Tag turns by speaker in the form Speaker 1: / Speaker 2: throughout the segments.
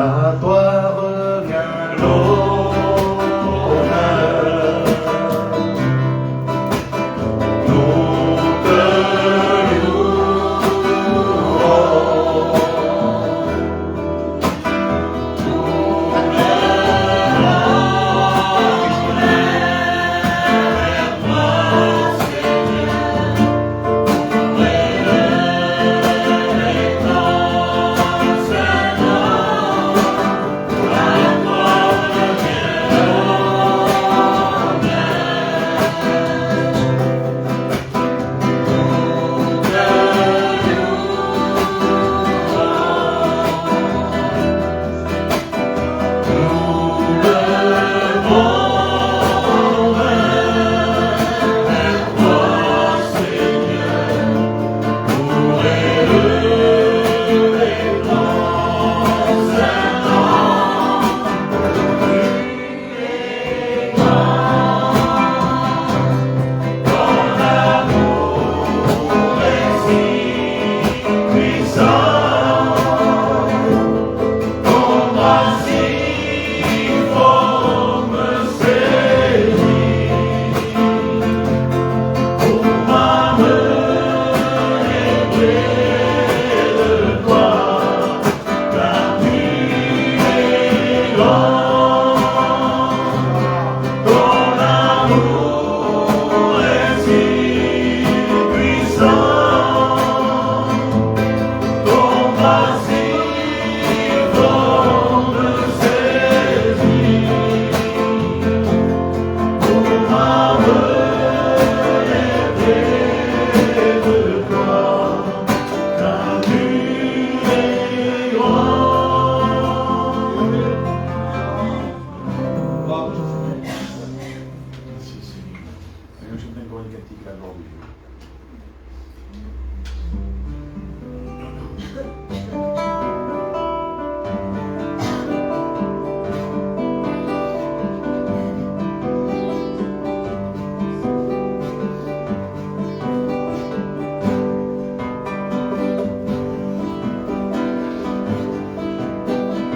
Speaker 1: À toi revient l'honneur. Nous te louons.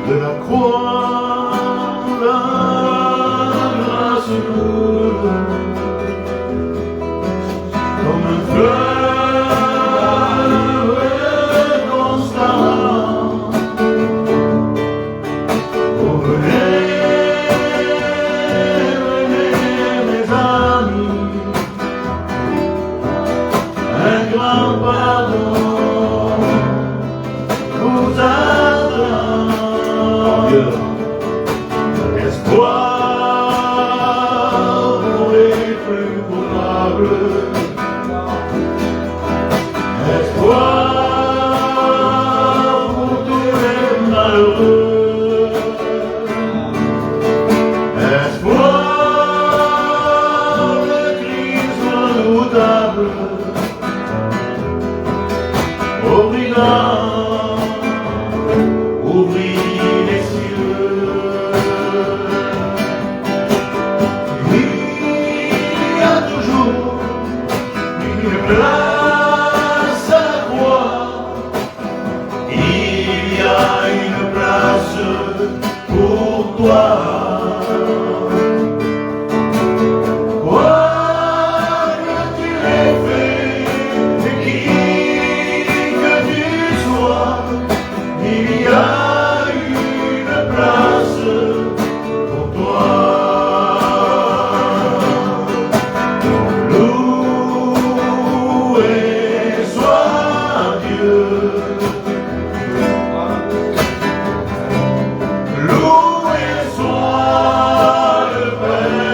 Speaker 1: De la croix, la grâce coule comme un fleuve constant. Oh, venez, mes amis, un grand pardon vous attend. Espoir pour les plus coupables, espoir pour tous les malheureux, espoir de Christ redoutable, aux brigands, ouvris les cieux. Il y a toujours une place à la croix. Il y a une place pour toi. Quoi que tu aies fait et qui que tu sois, il y a une place pour toi. Loué soit Dieu. Loué soit le Père.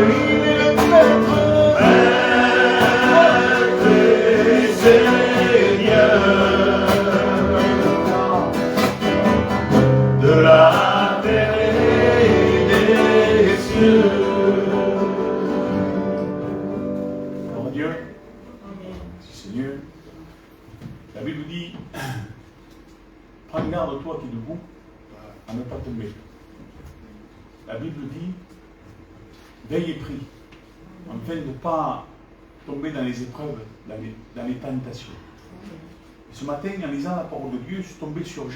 Speaker 1: Il est maître et Seigneur de la terre et des cieux.
Speaker 2: Gloire à Dieu. Merci Seigneur. La Bible dit, prends garde toi qui es debout à ne pas tomber. La Bible dit, veille et prie, afin de ne pas tomber dans les épreuves, dans les tentations. Ce matin, en lisant la parole de Dieu, je suis tombé sur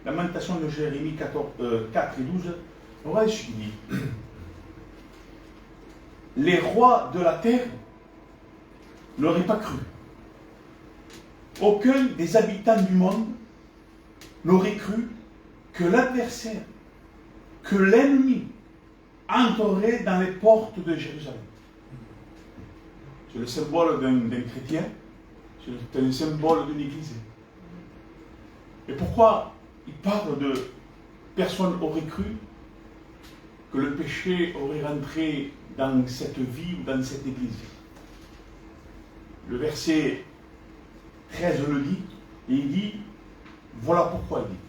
Speaker 2: Lamentation de Jérémie 4 et 12. Regardez ce qu'il dit. Les rois de la terre n'auraient pas cru. Aucun des habitants du monde n'aurait cru que l'adversaire, que l'ennemi entrerait dans les portes de Jérusalem. C'est le symbole d'un chrétien, c'est le symbole d'une église. Et pourquoi il parle de personne aurait cru que le péché aurait rentré dans cette vie ou dans cette église? Le verset 13 le dit, et il dit, voilà pourquoi il dit,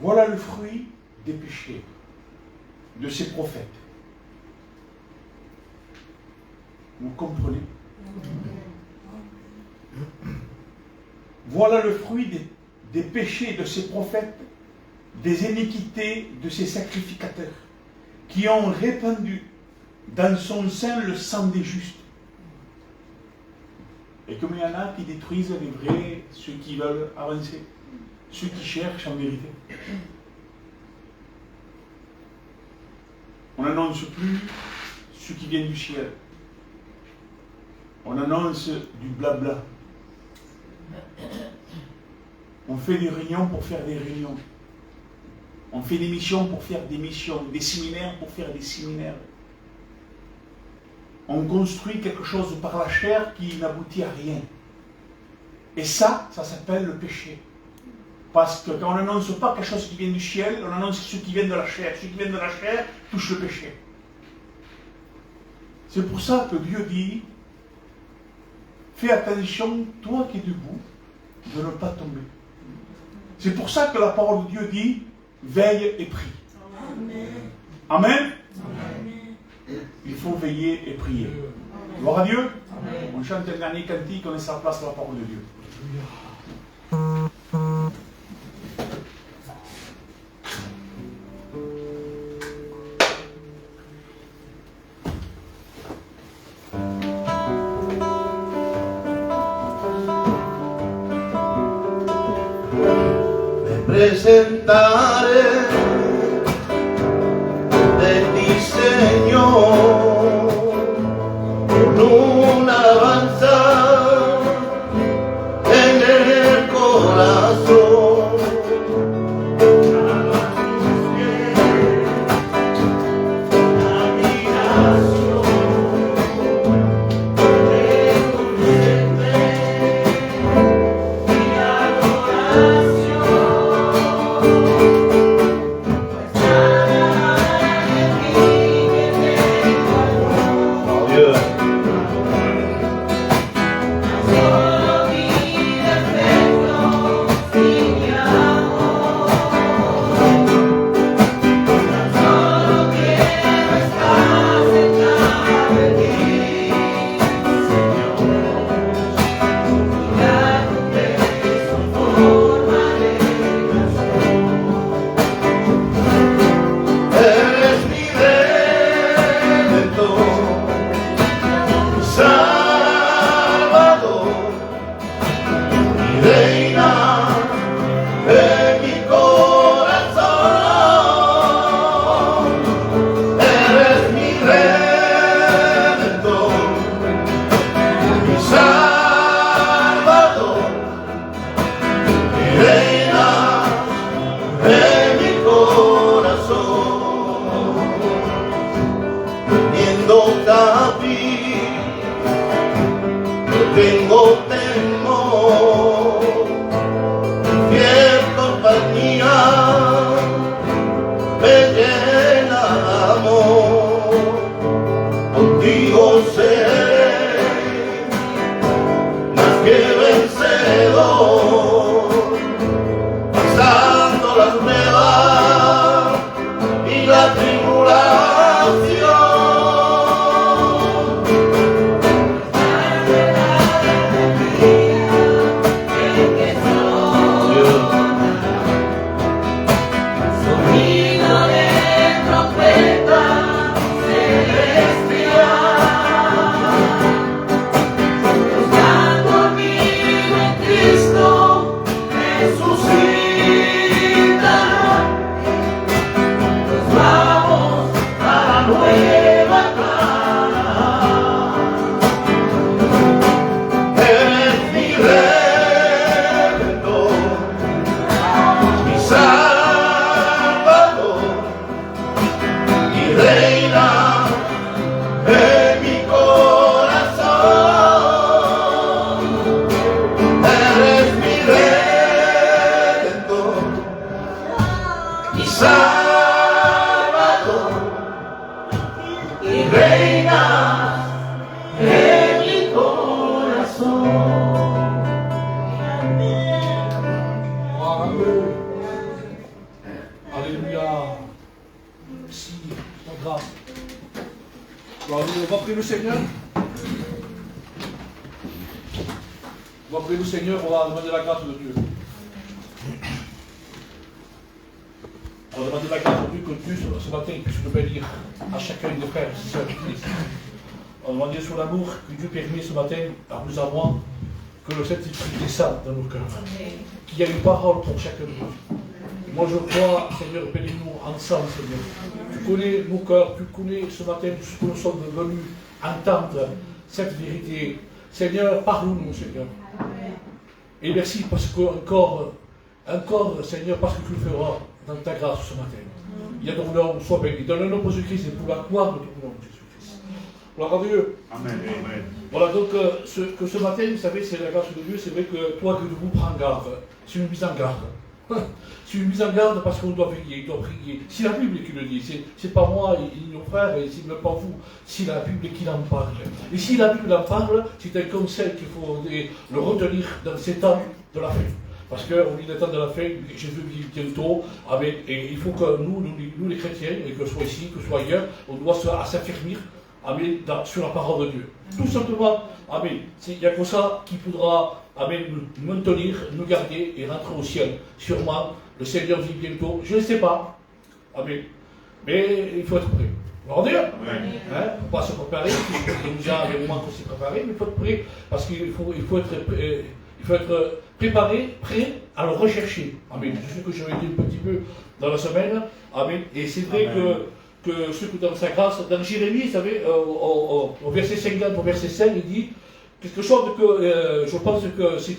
Speaker 2: voilà le fruit des péchés de ces prophètes. Vous comprenez? Voilà le fruit des péchés de ces prophètes, des iniquités de ces sacrificateurs, qui ont répandu dans son sein le sang des justes. Et comme il y en a qui détruisent les vrais, ceux qui veulent avancer, ceux qui cherchent en vérité. On n'annonce plus ce qui vient du ciel. On annonce du blabla. On fait des réunions pour faire des réunions. On fait des missions pour faire des missions, des séminaires pour faire des séminaires. On construit quelque chose par la chair qui n'aboutit à rien. Et ça s'appelle le péché. Parce que quand on n'annonce pas quelque chose qui vient du ciel, on annonce ce qui vient de la chair. Ce qui vient de la chair touche le péché. C'est pour ça que Dieu dit, fais attention, toi qui es debout, de ne pas tomber. C'est pour ça que la parole de Dieu dit, veille et prie. Amen. Amen. Il faut veiller et prier. Gloire à Dieu. Amen. On chante le dernier cantique, on est sur la place de la parole de Dieu.
Speaker 1: Presentaré de ti, Señor, con una alabanza en el corazón.
Speaker 3: le Seigneur. On va prier le Seigneur, on va demander la grâce de Dieu. On va demander la grâce de Dieu que Dieu, ce matin, puisse nous bénir à chacun des frères et sœurs de Christ. On va demander sur l'amour que Dieu permet ce matin à nous avoir, que le Saint-Esprit descende dans nos cœurs. Qu'il y ait une parole pour chacun de nous. Moi je crois, Seigneur, bénis-nous ensemble, Seigneur. Tu connais nos cœurs, tu connais ce matin ce que nous sommes venus entendre, cette vérité. Seigneur, parle-nous, Seigneur. Et merci parce que encore, Seigneur, parce que tu le feras dans ta grâce ce matin. Il y a ton nom, sois béni. Dans le nom de Jésus-Christ et pour la gloire de ton nom, Jésus-Christ. Gloire à Dieu.
Speaker 2: Amen. Amen.
Speaker 3: Voilà, donc ce matin, vous savez, c'est la grâce de Dieu, c'est vrai que toi, que vous prends garde. C'est une mise en garde. C'est une mise en garde parce qu'on doit veiller, on doit prier. C'est la Bible qui le dit, c'est pas moi et nos frères, et c'est même pas vous, c'est la Bible qui en parle. Et si la Bible en parle, c'est un conseil qu'il faut le retenir dans ces temps de la fin. Parce qu'on vit le temps de la fin, Jésus vit bientôt, amen, et il faut que nous les chrétiens, et que ce soit ici, que ce soit ailleurs, on doit s'affermir, amen, sur la parole de Dieu. Tout simplement, amen. Il n'y a que ça qui pourra, amen, nous maintenir, nous garder et rentrer au ciel. Sûrement, le Seigneur vit bientôt, je ne sais pas, amen. Mais il faut être prêt. On va dire, il ne faut pas se préparer, il y a déjà un moment qu'on s'est préparé, mais il faut être prêt, parce qu'il faut être préparé, prêt à le rechercher. Amen. C'est ce que j'avais dit un petit peu dans la semaine. Amen. Et c'est vrai que ce que dans sa grâce, dans Jérémie, vous savez, au verset 50, au verset 5, il dit quelque chose que je pense que c'est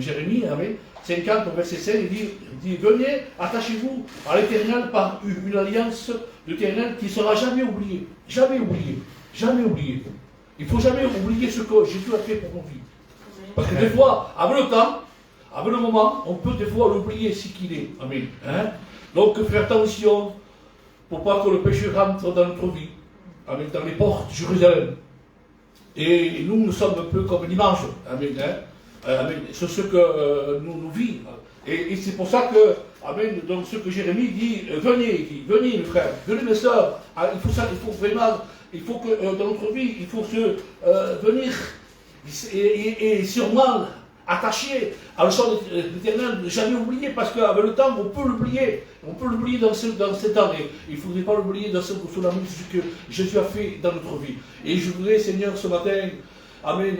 Speaker 3: Jérémie, amen, 50, au verset 5, il dit venez, attachez-vous à l'Éternel par une alliance de l'Éternel qui ne sera jamais oubliée. Jamais oubliée. Jamais oubliée. Il ne faut jamais oublier ce que Jésus a fait pour nos vies. Parce que des fois, avec le temps, avec le moment, on peut des fois l'oublier ce qu'il est. Amen. Hein? Donc, faire attention pour pas que le péché rentre dans notre vie. Amen. Dans les portes de Jérusalem. Et nous sommes un peu comme l'image. Amen. Hein? Amen. C'est ce que nous vivons. Et c'est pour ça que, amen, donc ce que Jérémie dit, venez mes frères, venez mes soeurs. Il faut vraiment, il faut que dans notre vie, il faut venir. Et sûrement attaché à la chose de l'Éternel, ne jamais oublier, parce qu'avec le temps, on peut l'oublier dans ces temps, et il ne faudrait pas l'oublier dans ce que Jésus a fait dans notre vie. Et je voudrais, Seigneur, ce matin, amen,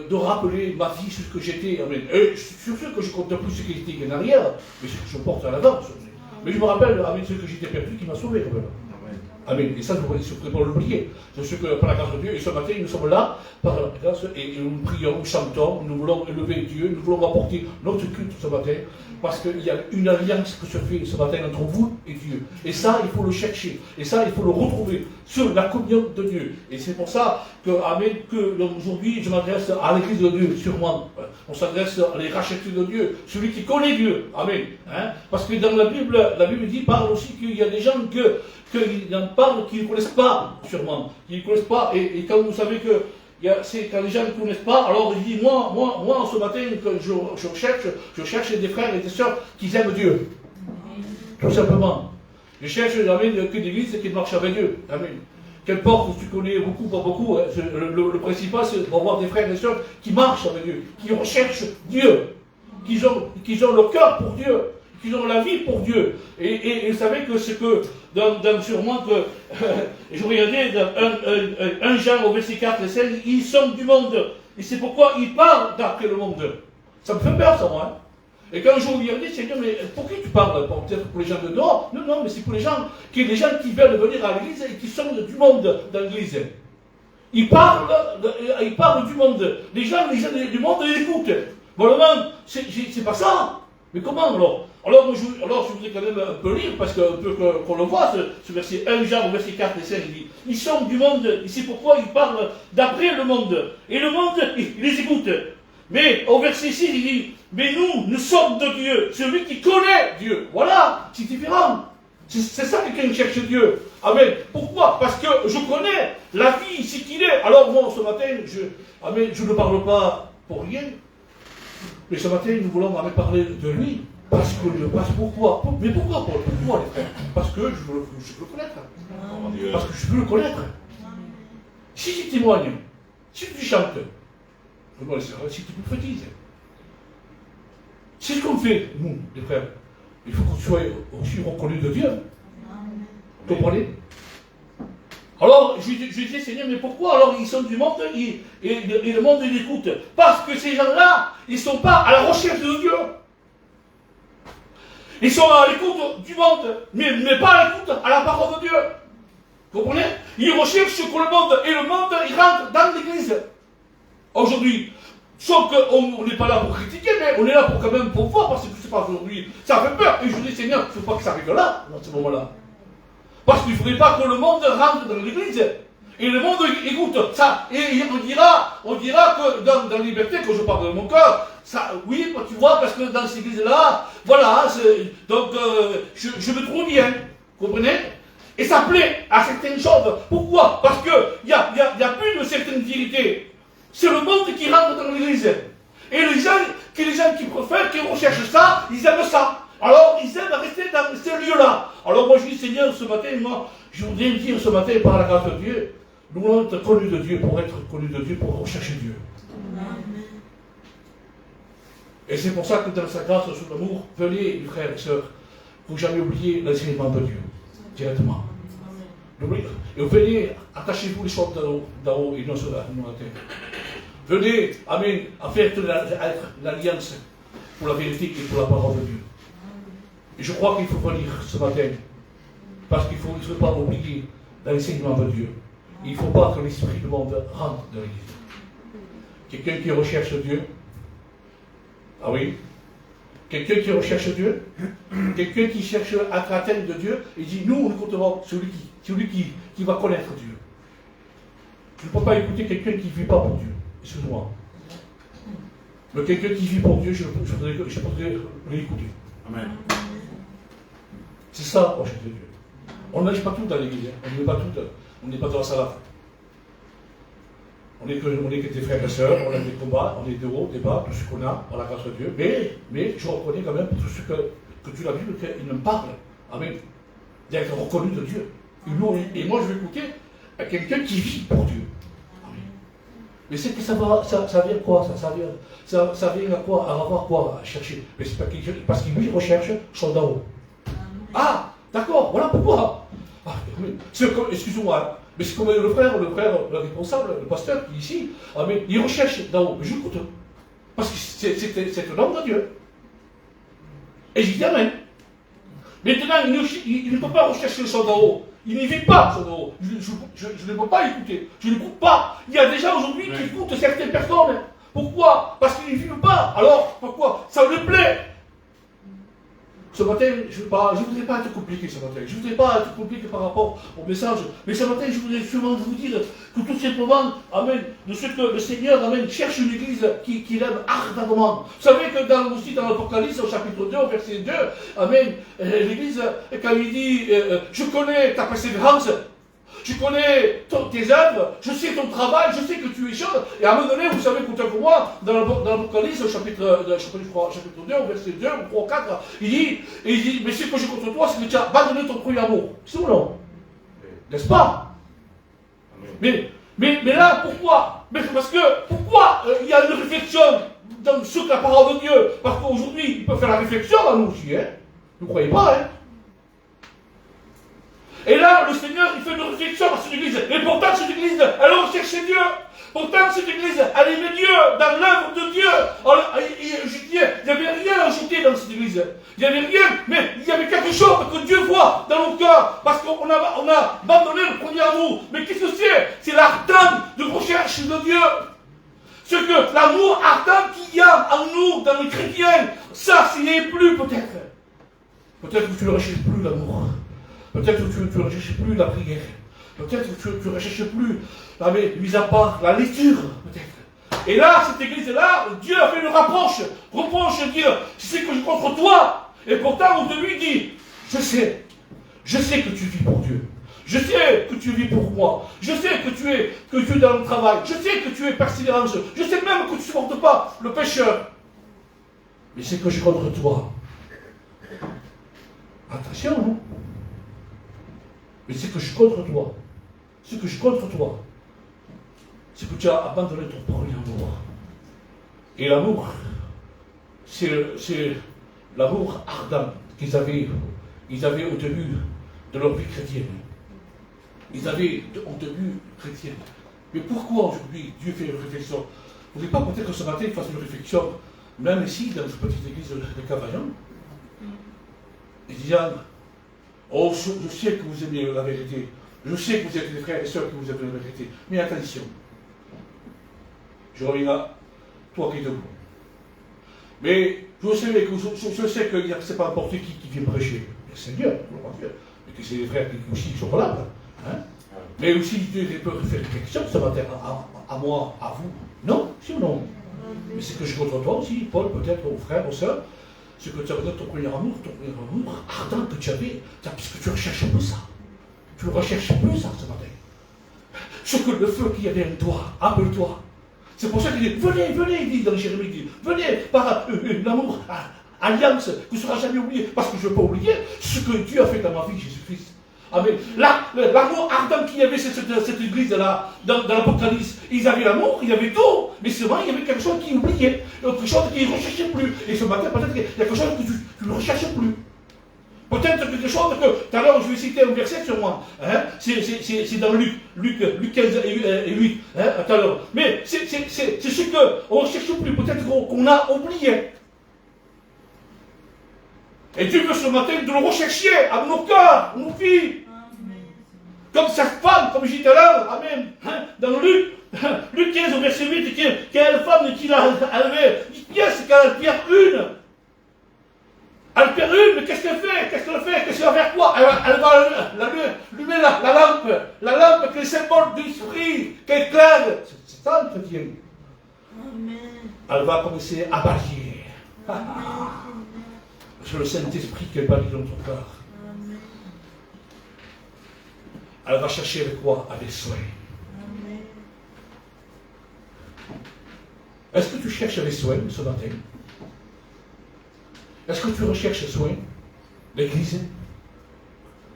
Speaker 3: de rappeler ma vie sur ce que j'étais, amen. Et sur ce que je compte plus ce qui était en arrière, mais ce que je porte à l'avant. Mais je me rappelle, amen, ce que j'étais perdu qui m'a sauvé, amen. Amen. Et ça, je ne voudrais pas l'oublier. C'est ce que, par la grâce de Dieu, et ce matin, nous sommes là, par la grâce, et nous prions, nous chantons, nous voulons élever Dieu, nous voulons apporter notre culte ce matin, parce qu'il y a une alliance qui se fait ce matin entre vous et Dieu. Et ça, il faut le chercher. Et ça, il faut le retrouver sur la communion de Dieu. Et c'est pour ça que, amen, que aujourd'hui, je m'adresse à l'Église de Dieu, sûrement. On s'adresse à les rachetés de Dieu, celui qui connaît Dieu. Amen. Hein? Parce que dans la Bible parle aussi qu'il y a des gens qu'ils en parlent, qui ne connaissent pas, sûrement. Qui ne connaissent pas. Et quand vous savez que quand les gens ne connaissent pas, alors il dit, moi, ce matin, je cherche des frères et des sœurs qui aiment Dieu. Tout simplement. Je cherche que l'église qui marche avec Dieu. Amen. Qu'importe, tu connais beaucoup, pas beaucoup, hein, le principal, c'est d'avoir des frères et des sœurs qui marchent avec Dieu, qui recherchent Dieu, qui ont le cœur pour Dieu, qui ont la vie pour Dieu. Et vous savez que c'est que, sûrement que, je regardais dans 1 Jean au verset 4 et 5, ils sont du monde. Et c'est pourquoi ils parlent d'après le monde. Ça me fait peur, ça, moi. Hein. Et quand je regardais, Seigneur, mais pour qui tu parles? Peut-être pour les gens de dehors? Non, mais c'est pour les gens qui veulent venir à l'église et qui sont du monde dans l'église. Ils parlent du monde. Les gens du monde les écoutent. Bon, c'est pas ça. Mais comment alors? Alors, je voudrais quand même un peu lire, parce qu'on le voit, ce verset 1 Jean, verset 4 et 5, il dit, ils sont du monde, et c'est pourquoi ils parlent d'après le monde. Et le monde, il les écoute. Mais au verset 6, il dit, mais nous sommes de Dieu, celui qui connaît Dieu. Voilà, c'est différent. C'est ça que quelqu'un cherche Dieu. Amen. Pourquoi? Parce que je connais la vie, ce qu'il est. Alors moi, ce matin, je ne parle pas pour rien. Mais ce matin, nous voulons parler de lui. Pourquoi? Mais pourquoi les frères? Parce que je veux le connaître. Parce que je veux le connaître. Si tu témoignes, si tu chantes, si tu prophétises, c'est ce qu'on fait, nous, les frères. Il faut qu'on soit aussi reconnu de Dieu. Vous comprenez? Alors, je disais, Seigneur, mais pourquoi alors ils sont du monde et le monde les écoute? Parce que ces gens-là, ils ne sont pas à la recherche de Dieu. Ils sont à l'écoute du monde, mais pas à l'écoute à la parole de Dieu. Vous comprenez? Ils recherchent que le monde, et le monde, il rentre dans l'église. Aujourd'hui, sauf qu'on n'est pas là pour critiquer, mais on est là pour quand même pour voir, parce que c'est pas aujourd'hui. Ça fait peur. Et je dis, Seigneur, il ne faut pas que ça arrive là, dans ce moment-là. Parce qu'il ne faudrait pas que le monde rentre dans l'église. Et le monde écoute ça. Et on dira que dans la liberté, quand je parle de mon cœur, ça, oui, tu vois, parce que dans cette église-là, voilà, donc je me trouve bien. Vous comprenez? Et ça plaît à certaines choses. Pourquoi? Parce qu'il n'y a plus de certaines vérités. C'est le monde qui rentre dans l'église. Et les gens qui préfèrent, qui recherchent ça, ils aiment ça. Alors, ils aiment rester dans ces lieux-là. Alors, moi, je dis, Seigneur, ce matin, moi, je voudrais me dire ce matin, par la grâce de Dieu, nous voulons être connus de Dieu pour être connus de Dieu, pour rechercher Dieu. Amen. Et c'est pour ça que dans sa grâce, son amour, venez, mes frères et sœurs, il ne faut jamais oublier l'enseignement de Dieu, directement. Et venez, attachez-vous les choses d'en haut et non sur la terre. Venez, amen, à faire l'alliance pour la vérité et pour la parole de Dieu. Et je crois qu'il faut venir ce matin, parce qu'il ne faut pas oublier l'enseignement de Dieu. Il ne faut pas que l'esprit du monde rentre dans l'église. Quelqu'un qui recherche Dieu, ah oui, quelqu'un qui recherche Dieu, quelqu'un qui cherche à atteindre de Dieu, il dit, nous, nous écoutons celui qui va connaître Dieu. Je ne peux pas écouter quelqu'un qui ne vit pas pour Dieu, excuse-moi. Mais quelqu'un qui vit pour Dieu, je voudrais l'écouter.
Speaker 2: Amen.
Speaker 3: C'est ça, recherche de Dieu. On ne mange pas tout dans l'église, on n'est pas tout, on n'est pas dans la salade. On est que des frères et sœurs, on a des combats, on est des hauts, des bas, tout ce qu'on a, par la grâce de Dieu. Mais je reconnais quand même tout ce que tu l'as vu, qu'il me parle, amen, d'être reconnu de Dieu. Et moi, je vais écouter à quelqu'un qui vit pour Dieu. Amen. Mais c'est que ça vient quoi, ça vient à quoi, à avoir quoi à chercher. Mais c'est parce qu'il lui recherche son d'en haut. Ah, d'accord, voilà pourquoi. Ah, excusez-moi, mais c'est comme le frère, le responsable, le pasteur qui est ici, ah, mais il recherche d'en haut, mais j'écoute. Parce que c'est un homme de Dieu. Et je dis amen. Maintenant, il ne peut pas rechercher le son d'en haut. Il n'y vit pas, son d'en haut. Je ne peux pas écouter. Je n'écoute pas. Il y a des gens aujourd'hui qui écoutent certaines personnes. Pourquoi? Parce qu'ils ne vivent pas. Alors, pourquoi? Ça lui plaît. Ce matin, je ne voudrais pas être compliqué ce matin. Je ne voudrais pas être compliqué par rapport au message. Mais ce matin, je voudrais sûrement vous dire que tout simplement, amen, de ce que le Seigneur, amen, cherche une église qui l'aime ardemment. Vous savez que aussi dans l'Apocalypse, au chapitre 2, au verset 2, amen, l'église, quand il dit, je connais ta persévérance, je connais tes œuvres, je sais ton travail, je sais que tu es chaude. Et à un moment donné, vous savez, écoutez pour moi, dans l'Apocalypse, au chapitre 2, au verset 2, ou 3, 4, il dit, mais ce que j'ai contre toi, c'est que tu as abandonné ton premier amour. C'est ou non? N'est-ce pas? Mais là, pourquoi? Pourquoi il y a une réflexion dans ce que la parole de Dieu? Parce qu'aujourd'hui, il peut faire la réflexion à nous aussi, hein? Vous ne croyez pas, hein? Et là, le Seigneur, il fait une réflexion à cette église. Et pourtant, cette église, elle recherche Dieu. Pourtant, cette église, elle aimait Dieu, dans l'œuvre de Dieu. Alors, je dis, il n'y avait rien ajouté dans cette église. Il n'y avait rien, mais il y avait quelque chose que Dieu voit dans nos cœurs. Parce qu'on a abandonné le premier amour. Mais qu'est-ce que c'est? C'est l'ardent de recherche de Dieu. Ce que l'amour ardent qu'il y a en nous, dans les chrétiens, ça, s'il n'y est plus, peut-être. Peut-être que tu ne recherches plus l'amour. Peut-être que tu ne recherches plus la prière. Peut-être que tu ne recherches plus, mis à part la lecture, peut-être. Et là, cette église-là, Dieu a fait une reproche dire, je sais que je suis contre toi. Et pourtant, on te lui dit, je sais que tu vis pour Dieu. Je sais que tu vis pour moi. Je sais que tu es dans le travail. Je sais que tu es persévérant. Je sais même que tu ne supportes pas le pécheur. Mais c'est que je suis contre toi. Attention, hein. Mais c'est que je suis contre toi. C'est que je suis contre toi. c'est que tu as abandonné ton premier amour. Et l'amour, c'est l'amour ardent qu'ils avaient au début de leur vie chrétienne. Ils avaient au début chrétienne. Mais pourquoi aujourd'hui Dieu fait une réflexion? Vous ne voulez pas peut-être que ce matin il fasse une réflexion, même ici, dans cette petite église de Cavaillon, et disant, oh, je sais que vous aimez la vérité, je sais que vous êtes des frères et sœurs que vous aimez la vérité, mais attention, je reviens à toi qui es debout. Mais je sais que ce n'est pas n'importe qui vient prêcher, le Seigneur, Dieu, mais que c'est des frères qui aussi sont là. Hein? Mais aussi, Dieu peut faire quelque chose ce matin à moi, à vous. Non, si ou non? Mais c'est que je contre toi aussi, Paul, peut-être aux frères, aux sœurs, c'est que tu as besoin de ton premier amour ardent que tu avais, parce que tu recherches un peu ça. Tu recherches un peu ça ce matin. Ce que le feu qui avait en toi, appelle-toi. C'est pour ça qu'il dit, venez, il dit dans Jérémie, il dit, venez par l'amour, alliance, que ne sera jamais oublié, parce que je ne veux pas oublier ce que Dieu a fait dans ma vie, Jésus-Christ. Amen. L'amour ardent qu'il y avait cette église-là, dans l'Apocalypse, ils avaient l'amour, il y avait tout, mais seulement il y avait quelque chose qui oubliait, quelque chose qui ne recherchait plus. Et ce matin, peut-être qu'il y a quelque chose que tu ne recherches plus. Peut-être quelque chose que, tout à l'heure, je vais citer un verset sur moi, hein, c'est dans Luc 15 et 8, hein, tout à l'heure. Mais c'est ce qu'on ne recherche plus, peut-être qu'on a oublié. Et Dieu veut ce matin de le rechercher à nos cœurs, à nos vies. Comme cette femme, comme je disais tout à l'heure, amen, hein, dans Luc 15 au verset 8, quelle femme qui avait 10 pièces, qu'elle perd une. Elle perd une, mais qu'est-ce qu'elle fait? Qu'est-ce qu'elle va faire quoi? Elle va allumer la lampe qui est le symbole de l'esprit, qui éclaire. C'est ça le chrétien. Elle va commencer à balayer. C'est le Saint-Esprit qui balaye dans ton cœur. Elle va chercher avec quoi? Avec soin. Est-ce que tu cherches avec soin ce matin? Est-ce que tu recherches soin? L'Église?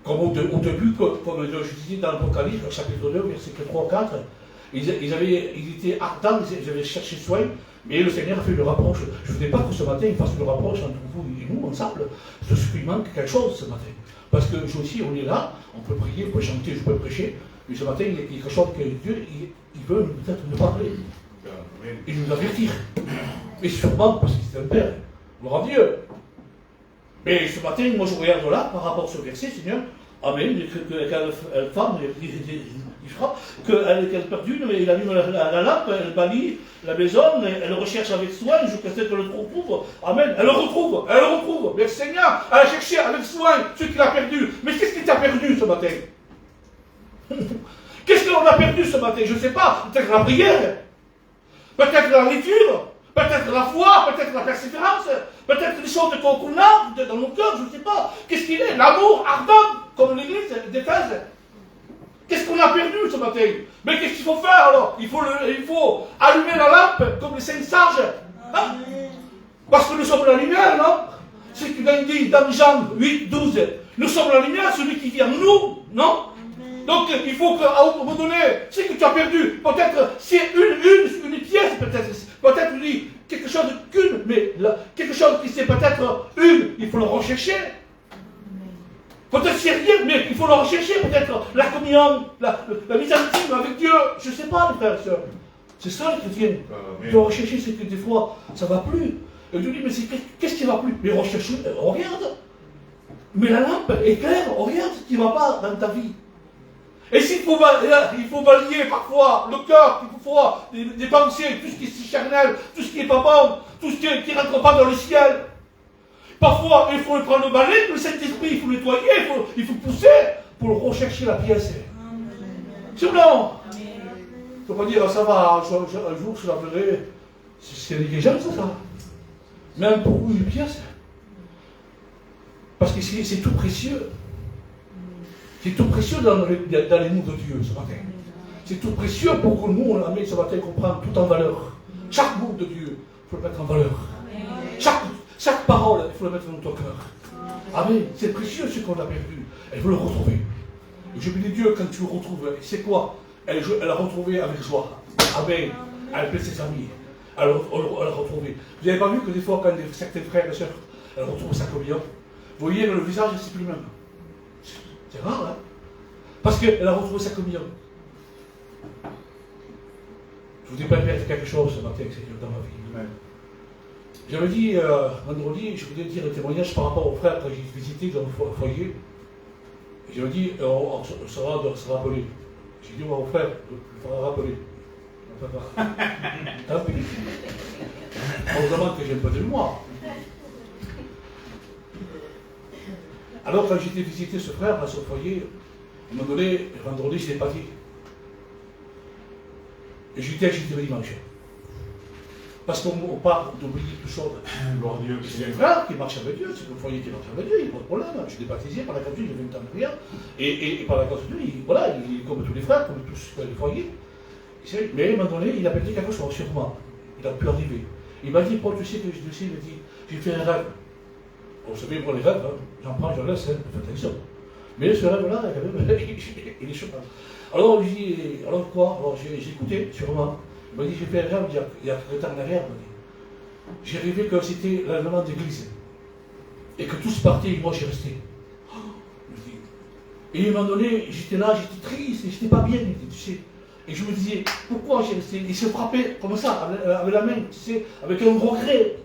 Speaker 3: Comme au début, comme je disais dans l'Apocalypse, au chapitre 2, verset 3-4, ils étaient ardents, ils avaient cherché soin, mais le Seigneur a fait le rapproche. Je ne voudrais pas que ce matin, il fasse le rapproche entre vous et nous, ensemble, de ce qu'il manque quelque chose ce matin. Parce que nous aussi, on est là, on peut prier, on peut chanter, je peux prêcher, mais ce matin, il y a quelque chose que Dieu, il veut peut-être nous parler. Et nous avertir. Et sûrement, parce qu'il est un Père. Gloire à Dieu. Mais ce matin, moi je regarde là, par rapport à ce verset, Seigneur, amen, qu'elle femme, il frappe, qu'elle perd une, il allume la lampe, elle balaye la maison, elle recherche avec soin, jusqu'à ce qu'elle le retrouve, amen, elle le retrouve, mais Seigneur, elle a cherché avec soin ce qu'il a perdu. Mais qu'est-ce qu'il t'a perdu ce matin? Qu'est-ce qu'on a perdu ce matin? Je ne sais pas, peut-être la prière, peut-être la lecture, peut-être la foi, peut-être la persévérance, peut-être les choses qu'on a dans nos cœurs, je ne sais pas. Qu'est-ce qu'il est? L'amour ardent, comme l'église d'Éphèse. Qu'est-ce qu'on a perdu ce matin? Mais qu'est-ce qu'il faut faire alors? Il faut allumer la lampe comme les saints sages. Hein? Parce que nous sommes la lumière, non? C'est ce qu'il dit dans Jean 8, 12. Nous sommes la lumière, celui qui vient nous, non? Donc il faut qu'à un moment donné, ce que tu as perdu, peut-être c'est une pièce, peut-être quelque chose qu'une, mais quelque chose qui c'est peut-être une, il faut le rechercher. Peut-être c'est rien, mais il faut le rechercher, peut-être la communion, la mise intime avec Dieu, je ne sais pas les frères et sœurs. C'est ça les chrétiens. Il faut rechercher ce que des fois ça ne va plus. Et tu dis, mais qu'est-ce qui ne va plus? Mais recherche, regarde. Mais la lampe est claire, regarde ce qui ne va pas dans ta vie. Et s'il faut balayer parfois le cœur, parfois des pensées, tout ce qui est charnel, tout ce qui n'est pas bon, tout ce qui ne rentre pas dans le ciel. Parfois, il faut prendre le balai, le Saint-Esprit, il faut nettoyer, il faut pousser pour rechercher la pièce. C'est ou non? Il ne faut pas dire, ça va, un jour je la verrai. C'est négligeable ça. Même pour vous, une pièce. Parce que c'est tout précieux. C'est tout précieux dans les mots de Dieu ce matin. C'est tout précieux pour que nous, on amène ce matin, qu'on prenne tout en valeur. Chaque mot de Dieu, il faut le mettre en valeur. Chaque parole, il faut le mettre dans notre cœur. Amen. C'est précieux ce qu'on a perdu. Elle veut le retrouver. Et je bénis Dieu quand tu le retrouves. C'est quoi? Elle a retrouvé avec joie. Amen. Elle appelait ses amis. Elle l'a retrouvée. Vous n'avez pas vu que des fois, quand certains frères et sœurs, elle retrouve sa communion, vous voyez, le visage, c'est plus le même. C'est rare, hein? Parce qu'elle a retrouvé sa communion. Je vous ai permettre quelque chose ce matin, Seigneur, dans ma vie.
Speaker 2: Amen.
Speaker 3: J'avais dit vendredi, je voulais dire un témoignage par rapport au frère que j'ai visité dans le foyer. J'avais dit, on se rappeler. J'ai dit au frère, il faudra rappeler. Tant pis. Heureusement que j'ai un peu de mémoire. Alors, quand j'étais visiter ce frère à son foyer, à un moment donné, vendredi, je n'ai pas dit. Et j'étais le dimanche. Parce qu'on parle d'oublier tout ça.
Speaker 2: Gloire à Dieu.
Speaker 3: C'est un frère qui marche avec Dieu, c'est le foyer qui marche avec Dieu, il n'y a pas de problème. Je l'ai baptisé par la grâce de Dieu, il y a 20 ans de prière. Et par la grâce de Dieu, voilà, il est comme tous les frères, comme tous les foyers. Mais à un moment donné, il a perdu quelque chose sur moi. Il a pu arriver. Il m'a dit, Paul, tu sais que il m'a dit, j'ai fait un rêve. Vous savez, pour les rêves, hein, j'en prends, j'en laisse, hein, faites attention. Mais ce rêve-là, il est choquant. Alors, je dis, alors quoi? Alors, j'ai écouté, sûrement. Il m'a dit, j'ai fait un rêve il y a quelque temps en arrière. J'ai rêvé que c'était la demande d'église. Et que tous partaient et moi, j'ai resté. Et à un moment donné, j'étais là, j'étais triste, et j'étais pas bien, tu sais. Et je me disais, pourquoi j'ai resté? Il se frappait comme ça, avec la main, tu sais, avec un regret.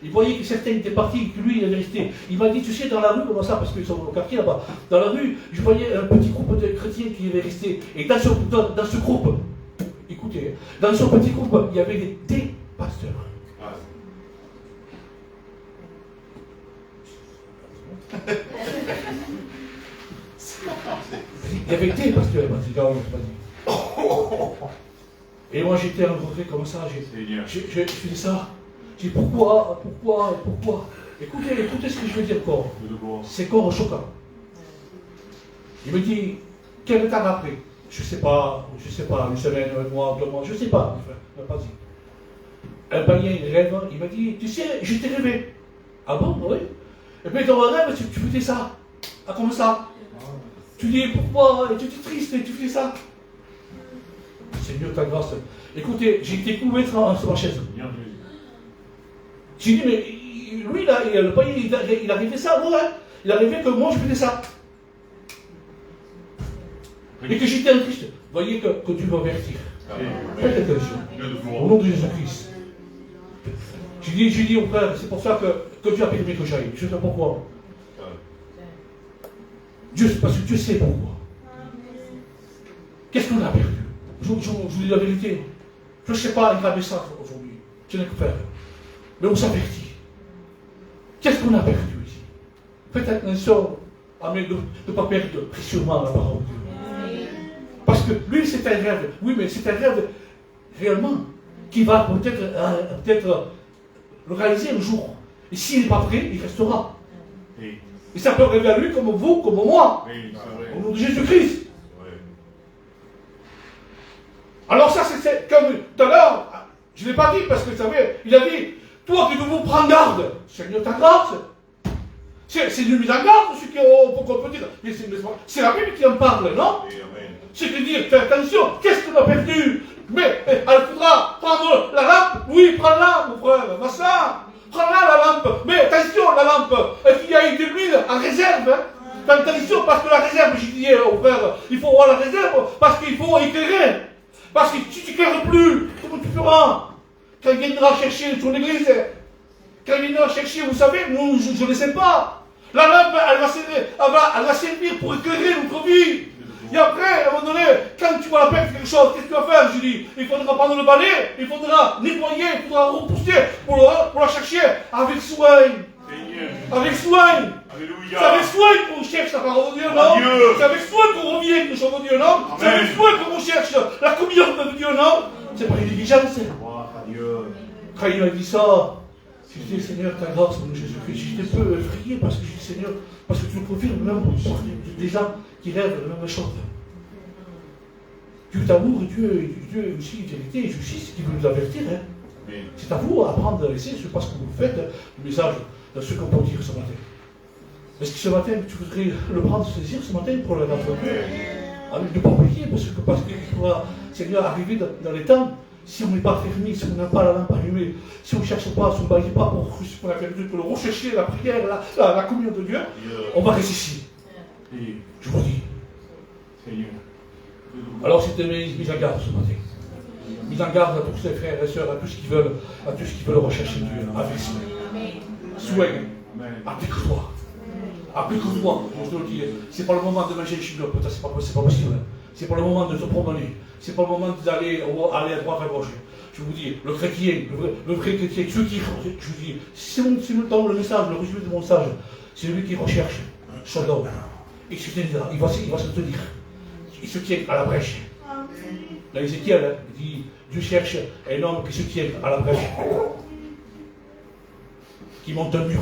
Speaker 3: Il voyait que certains étaient partis, que lui, il avait resté. Il m'a dit, tu sais, dans la rue, comme ça, parce qu'ils sont au quartier là-bas, dans la rue, je voyais un petit groupe de chrétiens qui avaient resté. Et dans ce groupe, écoutez, dans ce petit groupe, il y avait des pasteurs. Il y avait des pasteurs, il m'a dit, non, il m'a dit. Et moi, j'étais en regret comme ça, je faisais ça. Je dis pourquoi? Écoutez ce que je veux dire encore. C'est encore choquant. Il me dit, quel temps après? Je sais pas, une semaine, un mois, 2 mois, je sais pas, il m'a pas dit. Un païen, il rêve, il m'a dit, tu sais, je t'ai rêvé. Ah bon, oui? Et puis dans le rêve, tu faisais ça. Ah, comme ça. Tu dis pourquoi? Tu es triste et tu fais ça. Seigneur, ta grâce. Écoutez, j'ai été couvert sur ma chaise. J'ai dit, mais lui, là, le païen, il a rêvé ça, ouais. Il a rêvé que moi, je faisais ça. Et que j'étais un Christ. Voyez que Dieu va avertir. Faites attention. Au nom de Jésus-Christ. J'ai dit au frère, c'est pour ça que Dieu a permis que j'aille. Je sais pas pourquoi. Parce que Dieu sait pourquoi. Qu'est-ce qu'on a perdu? Je vous dis la vérité. Je ne sais pas un message aujourd'hui. Je n'ai que faire. Mais on s'avertit. Qu'est-ce qu'on a perdu ici? Faites attention à de ne pas perdre précieusement la parole de Dieu. Parce que lui, c'est un rêve. Oui, mais c'est un rêve réellement qui va peut-être le réaliser un jour. Et s'il n'est pas prêt, il restera. Oui. Et ça peut arriver à lui comme vous, comme moi. Oui, au nom de Jésus-Christ. Oui. Alors ça, c'est comme tout à l'heure, je ne l'ai pas dit parce que vous savez, il a dit, toi qui nous prends garde, Seigneur ta grâce. C'est une mise en garde, ce qu'on peut dire. C'est la Bible qui en parle, non? Oui, c'est-à-dire, fais attention, qu'est-ce qu'on a perdu? Mais elle faudra prendre la lampe. Oui, prends-la, mon frère, ma soeur. Prends-la, la lampe. Mais attention, la lampe, il y a de l'huile en réserve. Hein. Fais attention, parce que la réserve, je disais au frère, il faut avoir la réserve, parce qu'il faut éclairer. Parce que si tu n'éclaires plus, comment tu feras? Quand il viendra chercher sur l'église, quand il viendra chercher, vous savez, nous, je ne sais pas. La lampe, elle va servir pour éclairer notre vie. Et après, à un moment donné, quand tu vas la perdre quelque chose, qu'est-ce que tu vas faire? Je dis, il faudra prendre le balai, il faudra nettoyer, il faudra repousser pour la chercher avec soin. Avec soin. C'est avec soin qu'on cherche la parole de Dieu, non? C'est avec soin qu'on revient avec les choses de Dieu, non? C'est avec soin qu'on cherche la communion de Dieu, non? C'est pas une négligence. Quand il m'a dit ça, j'ai dit, Seigneur, ta grâce, mon Jésus-Christ, j'étais un peu effrayé parce que je dis, Seigneur, parce que tu nous confirmes même des gens qui rêvent la même chose. Dieu t'amour, Dieu aussi, vérité et justice qui veut nous avertir. Hein. C'est à vous à apprendre à laisser, c'est parce que vous faites le message de ce qu'on peut dire ce matin. Est-ce que ce matin, tu voudrais le prendre, saisir ce matin pour la grâce de Dieu? Ne pas oublier, parce qu'il pourra Seigneur, arriver dans les temps, si on n'est pas fermé, si on n'a pas la lampe allumée, si on ne cherche pas, si on ne bâille pas pour ce qu'on appelle Dieu, pour le rechercher, la prière, la communion de Dieu, on va rester ici. Je vous dis. Alors c'était mis en garde ce matin. Mis en garde à tous ces frères et sœurs, à tous qui veulent rechercher Dieu, avec soin. Applique-toi. Applique-toi, je te le dis. C'est pas le moment de manger chez nous, peut-être c'est pas possible. C'est pas le moment de se promener. C'est pas le moment d'aller à droite, à gauche. Je vous dis, le chrétien, le vrai chrétien, ceux qui, je vous dis, si nous donnons le message, le résumé de mon message, c'est celui qui recherche son homme. Il se tient là, il va se tenir. Il se tient à la brèche. Là, Ézéchiel, il dit, Dieu cherche un homme qui se tient à la brèche. Qui monte un mur.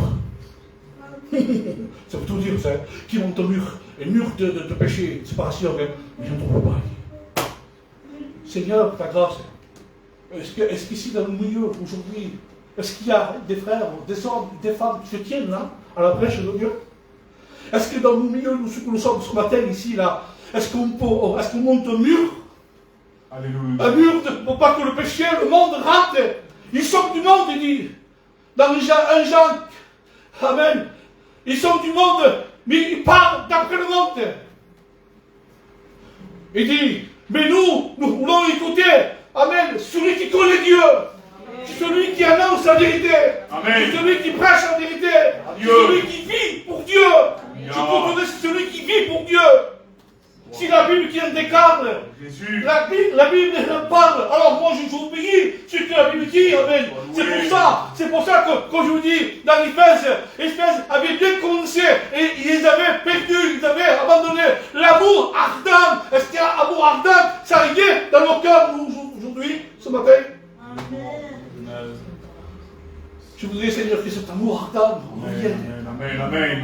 Speaker 3: Ça veut tout dire, ça. Qui monte un mur de péché, de séparation, hein. Mais je ne trouve pas. Seigneur, ta grâce, est-ce qu'ici dans le milieu, aujourd'hui, est-ce qu'il y a des frères, des hommes, des femmes qui se tiennent là, à la brèche de Dieu? Est-ce que dans le milieu, nous sommes ce matin ici, là, est-ce qu'on monte un mur? Alléluia. Un mur pour pas que le péché, le monde rate. Ils sont du monde, il dit. Dans 1 Jean, amen. Ils sont du monde, mais ils parlent d'après le monde. Il dit, mais nous voulons écouter, amen, celui qui connaît Dieu. C'est celui qui annonce la vérité. C'est celui qui prêche la vérité. C'est celui qui vit pour Dieu. C'est celui qui vit pour Dieu. Si la Bible qui en déclare, la Bible en parle, alors moi je vous obéis ce que la Bible dit, amen. C'est pour ça que, quand je vous dis, dans l'Éphèse avait bien commencé, et ils avaient perdu, ils avaient abandonné l'amour ardent. Est-ce qu'il y a un amour ardent? Ça arrive dans nos cœurs aujourd'hui, ce matin? Amen. Je voudrais, Seigneur, que cet amour ardent revienne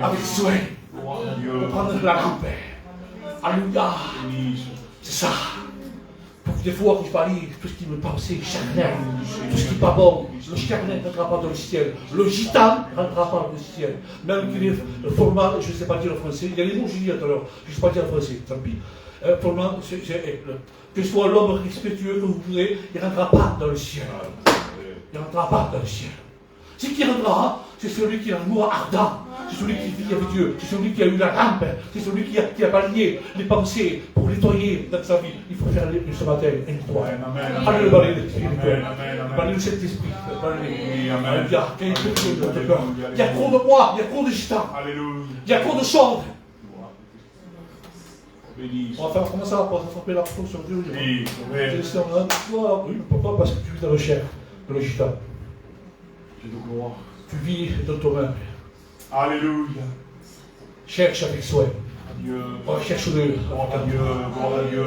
Speaker 3: avec soin, pour prendre la lampe. Alléluia. C'est ça. Pour que des fois, quand je parlais, tout ce qui me pensait charnel, tout ce qui n'est pas bon, le charnel ne rentrera pas dans le ciel. Le gitan ne rentrera pas dans le ciel. Même qu'il est format, je ne sais pas dire en français, il y a les mots que j'ai dit tout à l'heure, je ne sais pas dire en français, tant pis. Format, que ce soit l'homme respectueux que vous voulez, il ne rentrera pas dans le ciel. Il ne rentrera pas dans le ciel. Ce qui rentrera, c'est celui qui a l'amour ardent. C'est celui qui vit avec Dieu, c'est celui qui a eu la lampe, c'est celui qui a balayé les pensées pour nettoyer dans sa vie. Il faut faire ce matin un nettoyage. Allez le balayer de l'esprit de cœur. Balayer de cet esprit. Il y a trop de moi, il y a trop de gitans. Il y a trop de choses. On va commencer à frapper la peau sur Dieu. Oui, pourquoi? Parce que tu vis dans le chair, dans le gitan. Tu vis dans toi-même. Alléluia. Cherche avec soin. Recherche-le.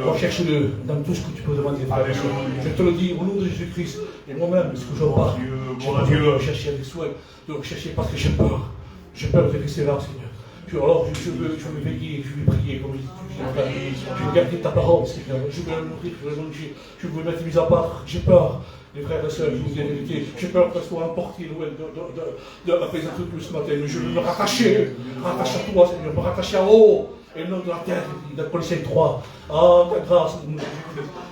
Speaker 3: Recherche-le dans tout ce que tu peux demander. Je te le dis au nom de Jésus-Christ. Et moi-même, ce que je parle, je veux rechercher avec soin. De rechercher parce que j'ai peur. J'ai peur de rester là, Seigneur. Alors je veux veiller, je veux prier, comme je dis. Je veux garder ta parole, Seigneur. Je veux la nourrir, je veux la manger. Je veux mettre mise à part. J'ai peur. Les frères et sœurs, je vous dis la vérité, j'ai peur qu'elle soit emportée loin de la présence de Dieu ce matin, mais je veux me rattacher à toi, Seigneur, me rattacher à haut, et non de la terre, dans Colossiens 3. Ah, ta grâce,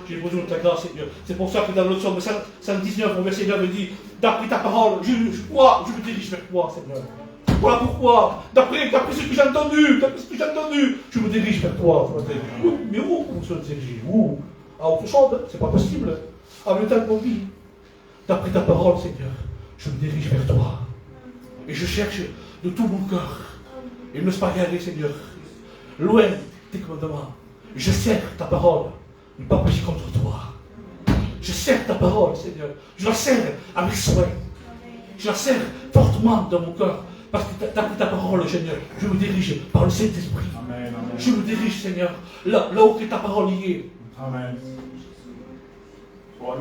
Speaker 3: j'ai besoin de ta grâce, Seigneur. C'est pour ça que dans le psaume 119, au verset 9, il dit, d'après ta parole, je me dirige vers toi, Seigneur. Voilà pourquoi, d'après ce que j'ai entendu, je me dirige vers toi ce matin. Mais où on se dirige? Où? À autre chose, c'est pas possible. En même temps de mon vie, d'après ta parole, Seigneur, je me dirige vers toi. Et je cherche de tout mon cœur. Et ne pas regarder, Seigneur, loin tes commandements. Je sers ta parole, ne pas pécher contre toi. Je sers ta parole, Seigneur. Je la sers avec soin. Je la sers fortement dans mon cœur. Parce que d'après ta parole, Seigneur, je me dirige par le Saint-Esprit. Je me dirige, Seigneur, là où ta parole y est. Amen.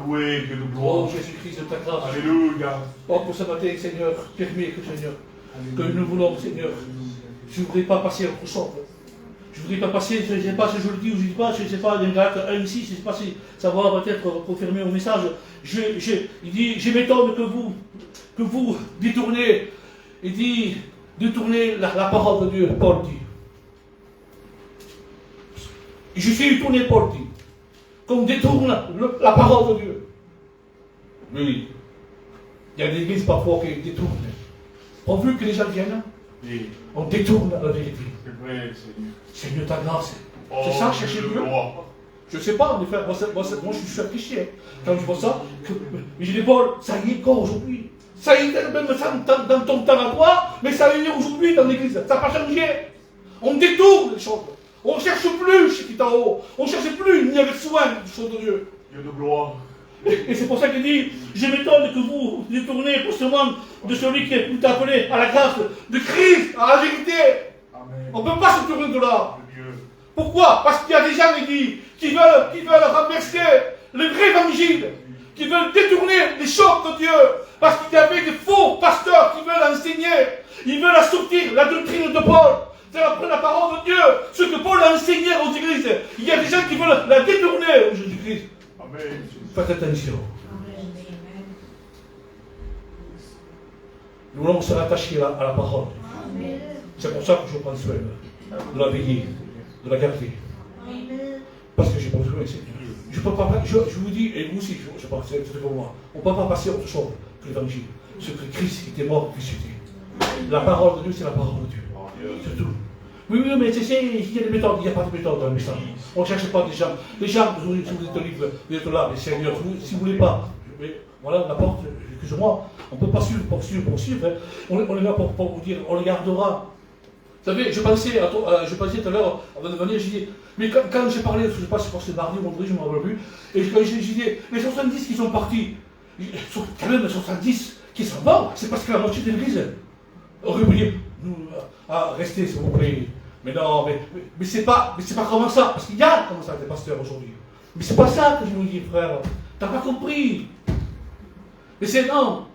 Speaker 2: Loué, Dieu de gloire.
Speaker 3: Oh Jésus-Christ de ta grâce.
Speaker 2: Alléluia.
Speaker 3: Oh, pour ce matin, Seigneur, permets que, Seigneur, que nous voulons, Seigneur, je ne voudrais pas passer à autre chose. Je ne voudrais pas passer, je ne sais pas si je le dis ou je ne dis pas, je ne sais pas, il y a un Galate 1 ici, je ne sais pas si ça va peut-être confirmer au message. Il dit, je m'étonne que vous détournez, il dit, détournez la parole de Dieu, Paul dit. Je suis étonné, Paul dit. qu'on détourne la parole de Dieu. Oui. Il y a des églises parfois qui détournent. Pourvu que les gens viennent,
Speaker 2: Oui.
Speaker 3: on détourne la vérité.
Speaker 2: C'est vrai, Seigneur.
Speaker 3: Seigneur, ta grâce.
Speaker 2: Oh,
Speaker 3: C'est ça, chercher
Speaker 2: le
Speaker 3: Dieu.
Speaker 2: roi.
Speaker 3: Je ne sais pas, en effet, moi je suis affiché. Quand je vois ça, mais je dis, Paul, ça y est quand aujourd'hui? Ça y est même dans ton temps à toi, mais ça y est aujourd'hui dans l'église. Ça n'a pas changé. On détourne les choses. On ne cherche plus chez qui est en haut. On ne cherche plus ni avec soin les choses de Dieu.
Speaker 2: Dieu de gloire.
Speaker 3: Et c'est pour ça qu'il dit, je m'étonne que vous détournez pour ce monde de celui qui est tout appelé à la grâce de Christ, à la vérité.
Speaker 2: Amen.
Speaker 3: On ne peut pas se tourner de là.
Speaker 2: De Dieu.
Speaker 3: Pourquoi? Parce qu'il y a des gens qui veulent renverser le vrai évangile, qui veulent détourner les choses de Dieu, parce qu'il y avait des faux pasteurs qui veulent enseigner, ils veulent assouplir la doctrine de Paul. C'est la parole de Dieu, ce que Paul a enseigné aux églises. Il y a des gens qui veulent la détourner au Jésus-Christ.
Speaker 2: Amen.
Speaker 3: Faites attention. Nous voulons se rattacher à la parole. C'est pour ça que je prends soin de la veiller, de la garder. Parce que j'ai besoin de Seigneur. Je peux pas, je vous dis, et vous aussi, je pense que c'est comme moi, on ne peut pas passer autre chose que l'évangile. Ce que Christ était mort et ressuscité. La parole de Dieu, c'est la parole de Dieu. C'est tout. Oui, mais tu sais, il y a des méthodes, il n'y a pas de méthode dans le message. On ne cherche pas des gens. Les gens, si vous êtes libre, vous êtes là, mais Seigneur, si vous ne voulez pas, voilà la porte, excusez-moi, on ne peut pas suivre. Hein. On est là pour vous dire, on les gardera. Vous savez, je pensais tout à l'heure, avant de venir, j'ai dit, mais quand j'ai parlé, je ne sais pas si c'est mardi ou vendredi, je ne me rappelle plus, et quand j'ai dit, les 70 qui sont partis, quand même les 70 qui s'en vont, c'est parce que la moitié de l'église aurait pu dire, restez s'il vous plaît. Mais non, mais c'est pas comment ça, parce qu'il y a comme ça des pasteurs aujourd'hui. Mais c'est pas ça que je vous dis, frère. T'as pas compris. Mais c'est non.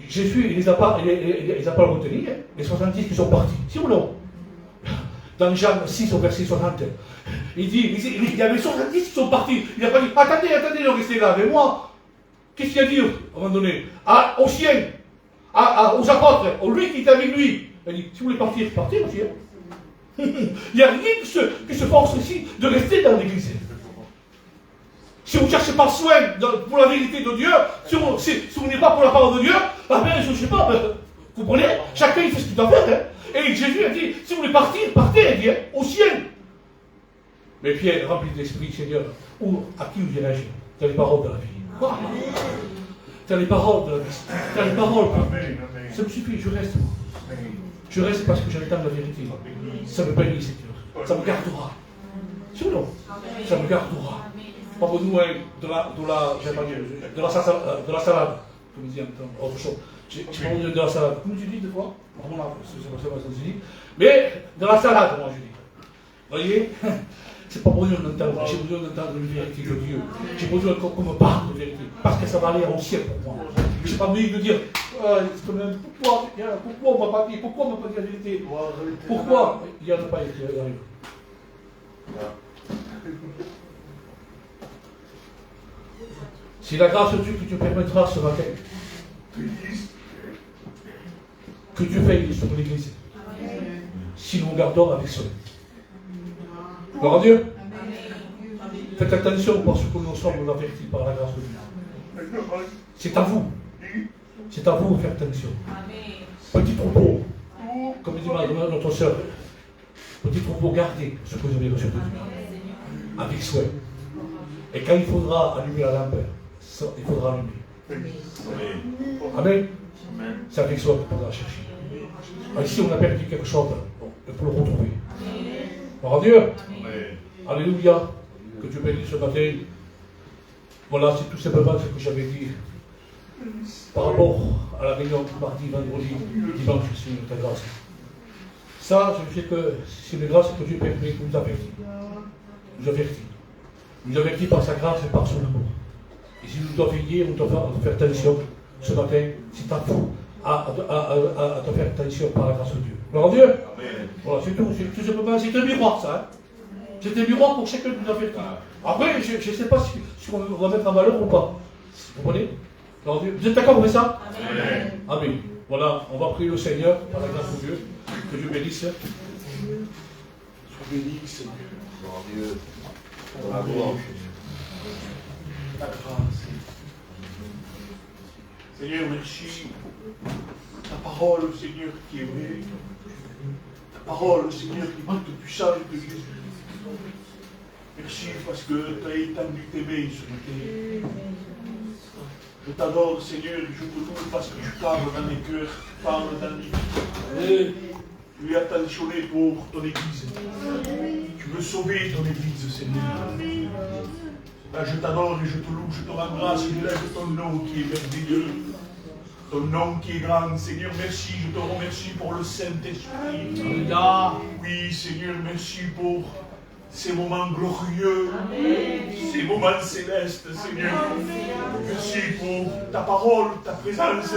Speaker 3: Jésus, il les a pas retenus, hein, les 70 qui sont partis. Si ou non? Dans Jean 6 au verset 60, il dit, il y avait 70 qui sont partis. Il n'a pas dit, attendez, restez là avec moi. Qu'est-ce qu'il a dit à un moment donné? Aux siens, aux apôtres, lui qui était avec lui. Il a dit, si vous voulez partir, partez aussi. Il n'y a rien qui se force ici de rester dans l'église. Si vous ne cherchez pas soin pour la vérité de Dieu, si vous n'êtes pas pour la parole de Dieu, je ne sais pas, vous comprenez? Chacun il fait ce qu'il doit faire. Hein. Et Jésus a dit, si vous voulez partir, partez, il dit, au ciel. Mais Pierre, rempli d'esprit, Seigneur, à qui vous dirige? Tu as les paroles de la vie. Tu as les paroles de la vie. Tu as les paroles. Ça me suffit, je reste. Je reste parce que j'entends la vérité. Ça me bénit, Seigneur. Ça me gardera. C'est ou non? Ça me gardera. Pas pour nous de la salade. Comme dit autre chose. Je pas besoin de la salade. Comme tu dis des fois. C'est pas ça que je dis. Mais de la salade, moi je dis. Vous voyez? C'est pas besoin d'entendre. J'ai besoin d'entendre la vérité de Dieu. J'ai besoin qu'on me parle de vérité. Parce que ça va aller au ciel pour moi. Je n'ai pas besoin de dire pourquoi on ne m'a pas dit, pourquoi on ne m'a pas dit la vérité? Pourquoi? Il n'y en a pas été. C'est la grâce de Dieu que tu permettras ce matin. Que Dieu veille sur l'Église. Si nous gardons avec soin. Gloire à Dieu. Faites attention parce que nous sommes avertis par la grâce de Dieu. C'est à vous. C'est à vous de faire attention. Petit troupeau. Comme dit notre soeur. Petit troupeau, gardez ce que vous avez reçu de Dieu. Avec soin. Et quand il faudra allumer la lampe, il faudra allumer. Amen. C'est avec soi qu'il faudra chercher. Ici, on a perdu quelque chose pour le retrouver. Gloire à Dieu. Alléluia. Que Dieu bénisse ce matin. Voilà, c'est tout simplement ce que j'avais dit par rapport à la réunion mardi, vendredi, dimanche, c'est ta grâce. Ça, je sais que c'est une grâce que Dieu permet, que nous avertit. Nous avertit. Nous avertit par sa grâce et par son amour. Et si nous devons veiller, nous devons faire attention ce matin, c'est à vous à te faire attention par la grâce de Dieu. Gloire à Dieu. Voilà, c'est tout. Tout simplement, c'est un miroir, ça. Hein. C'est un miroir pour chacun de nous avertir. Après, je ne sais pas si on va mettre en valeur ou pas. Vous comprenez? Vous êtes d'accord avec ça? Amen. Amen. Voilà, on va prier le Seigneur par la grâce de Dieu. Que Dieu bénisse. Sois béni, Seigneur. Gloire à Dieu. Pour la gloire.
Speaker 2: ta grâce. Seigneur, merci. Ta parole, Seigneur, qui est vraie. Ta parole, Seigneur, qui manque de puissance de Jésus. Merci parce que tu as étendu tes mains sur la terre. Je t'adore, Seigneur, je te loue parce que tu parles dans les cœurs, tu parles dans les vies. Tu es attentionné pour ton Église. Tu veux sauver ton Église, Seigneur. Là, je t'adore et je te loue, je te rends grâce, je lève ton nom qui est merveilleux. Ton nom qui est grand, Seigneur, merci, je te remercie pour le Saint-Esprit. Oui, Seigneur, merci pour ces moments glorieux, ces moments célestes, Seigneur. Merci pour ta parole, ta présence.